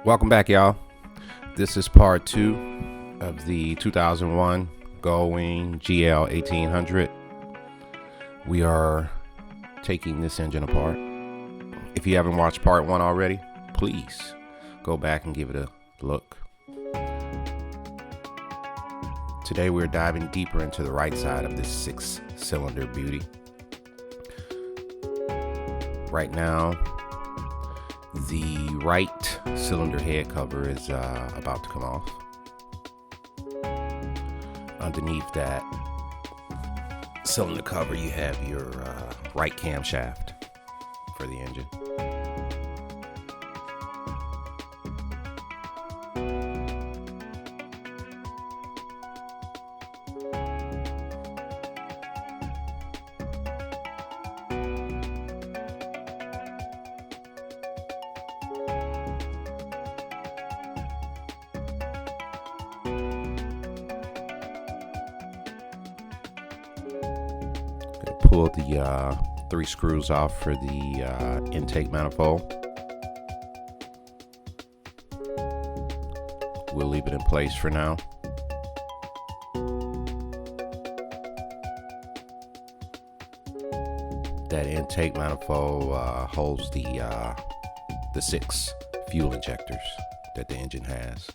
Welcome back, y'all. This is part 2 of the 2001 Goldwing GL1800. We are taking this engine apart. If you haven't watched part 1 already, please go back and give it a look. Today we're diving deeper into the right side of this 6-cylinder beauty. Right now, the right cylinder head cover is about to come off. Underneath that cylinder cover, you have your right camshaft for the engine. Pull the 3 screws off for the intake manifold. We'll leave it in place for now. That intake manifold holds the 6 fuel injectors that the engine has.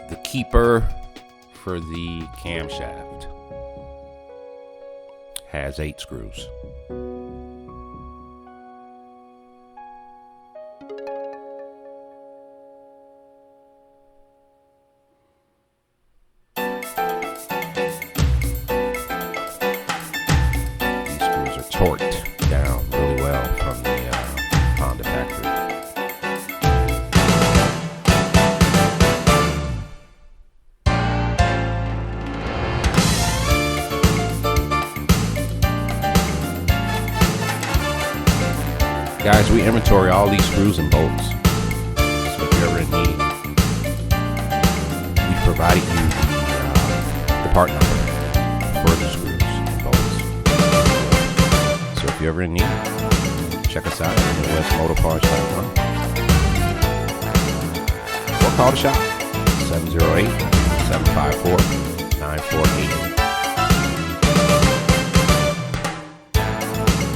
The keeper for the camshaft has 8 screws. These screws are torqued down really well from the Honda factory. Guys, we inventory all these screws and bolts, so if you're ever in need, we provided you the part number for the screws and bolts. So if you're ever in need, check us out at MidwestMotoParts.com or call the shop 708-754-9488.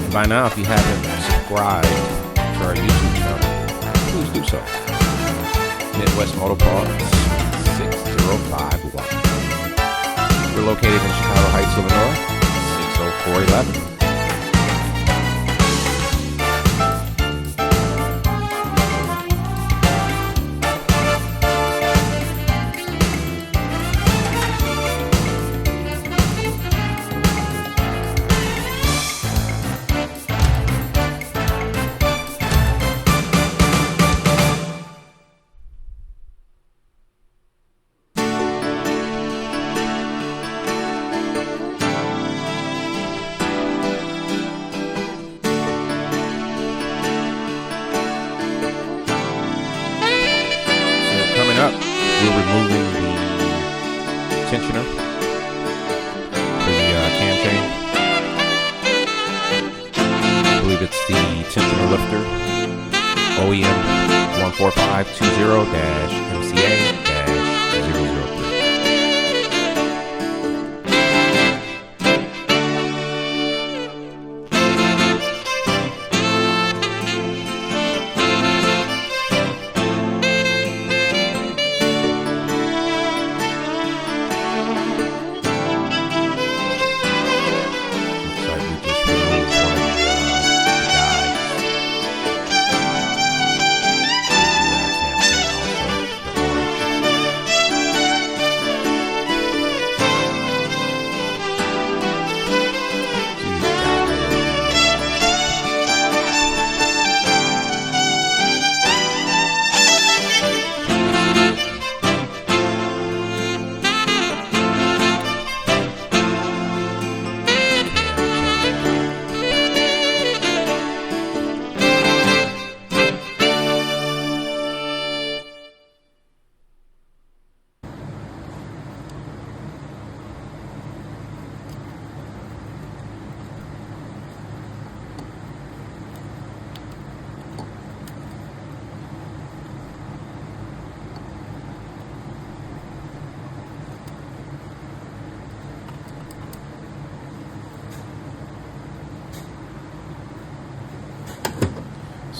And by now, if you haven't subscribe to our YouTube channel, please do so. MidwestMotoParts 6051. We're located in Chicago Heights, Illinois, 60411. We're removing the tensioner for the cam chain. I believe it's the tensioner lifter OEM 14520-MCA-003.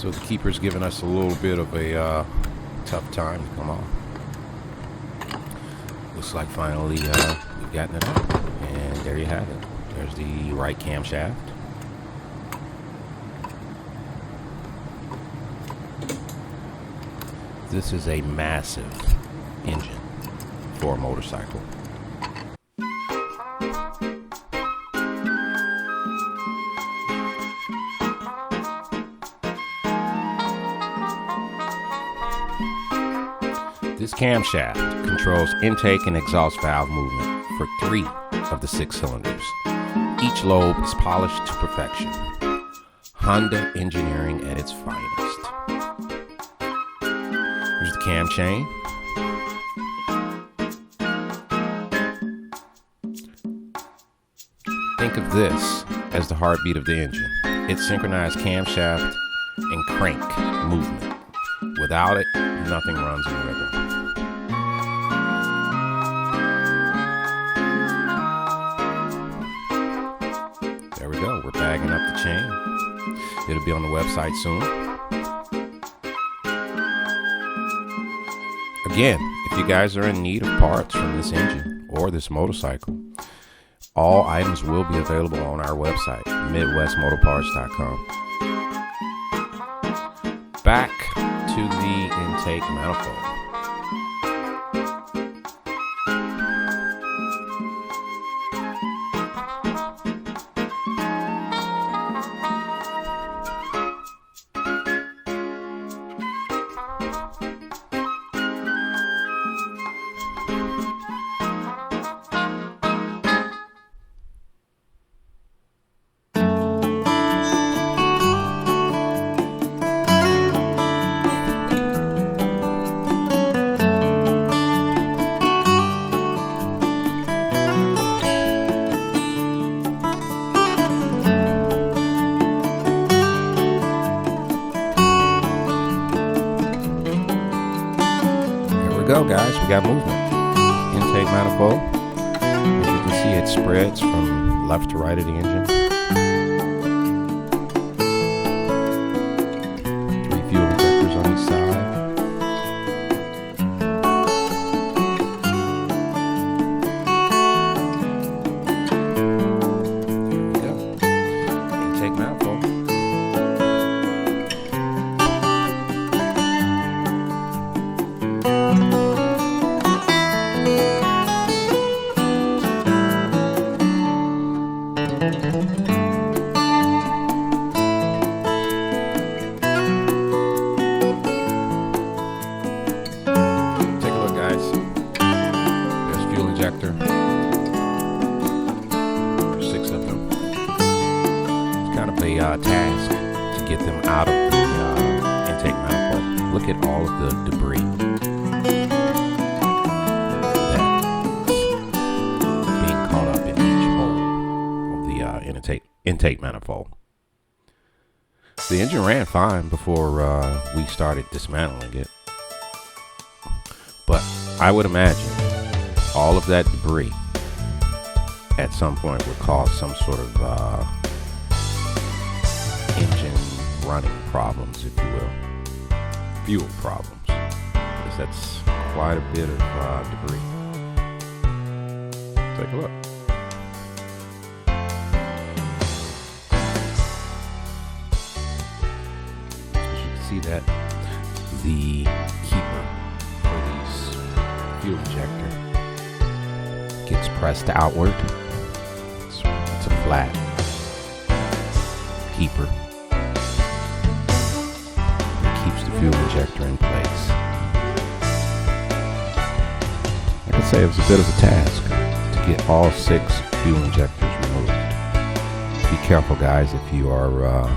So the keeper's giving us a little bit of a tough time to come off. Looks like finally we've gotten it up. And there you have it. There's the right camshaft. This is a massive engine for a motorcycle. This camshaft controls intake and exhaust valve movement for 3 of the 6 cylinders. Each lobe is polished to perfection. Honda engineering at its finest. Here's the cam chain. Think of this as the heartbeat of the engine. It's synchronized camshaft and crank movement. Without it, nothing runs in rhythm. There we go. We're bagging up the chain. It'll be on the website soon. Again, if you guys are in need of parts from this engine or this motorcycle, all items will be available on our website, MidwestMotoParts.com. Back to the intake manifold. Go guys, we got movement. Intake manifold. As you can see, it spreads from left to right of the engine. 3 fuel injectors on each side. Here we go. Intake manifold. Take a look, guys. There's fuel injector. There's 6 of them. It's kind of a task to get them out of the intake manifold. Look at all of the debris that's being caught up in each hole of the intake manifold. The engine ran fine before we started dismantling it, but I would imagine all of that debris at some point would cause some sort of engine running problems, if you will, fuel problems, because that's quite a bit of debris. Take a look. See that the keeper for this fuel injector gets pressed outward. It's a flat keeper. It keeps the fuel injector in place. I can say it was a bit of a task to get all 6 fuel injectors removed. Be careful, guys, if you are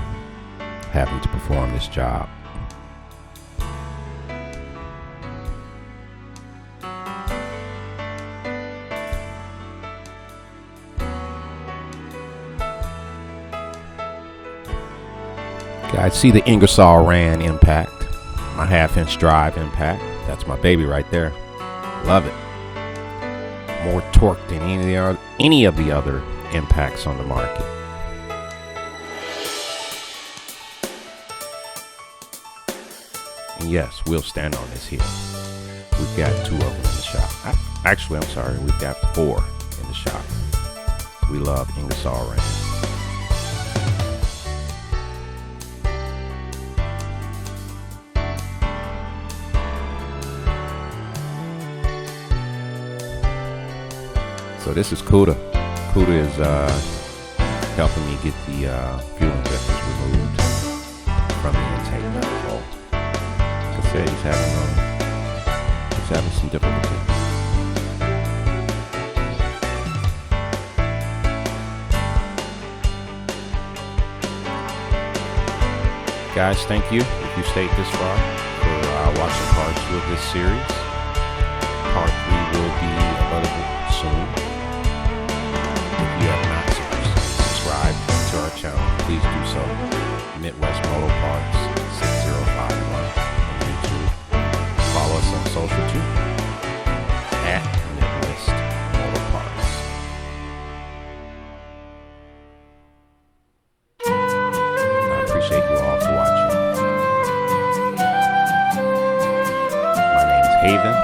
having to perform this job. I see the Ingersoll Rand impact, my 1/2-inch drive impact. That's my baby right there. Love it. More torque than any of the other impacts on the market. And yes, we'll stand on this here. We've got 2 of them in the shop. Actually, I'm sorry, we've got 4 in the shop. We love Ingersoll Rand. So this is Kuda. Kuda is helping me get the fuel injectors removed from the intake manifold. Like I said, he's having some difficulty. Guys, thank you if you stayed this far for watching part 2 of this series. Part 3 will be available soon. If you have not subscribed to our channel, please do so. MidwestMotoParts 6051 on YouTube. Follow us on social too at MidwestMotoParts. I appreciate you all for watching. My name is Haven.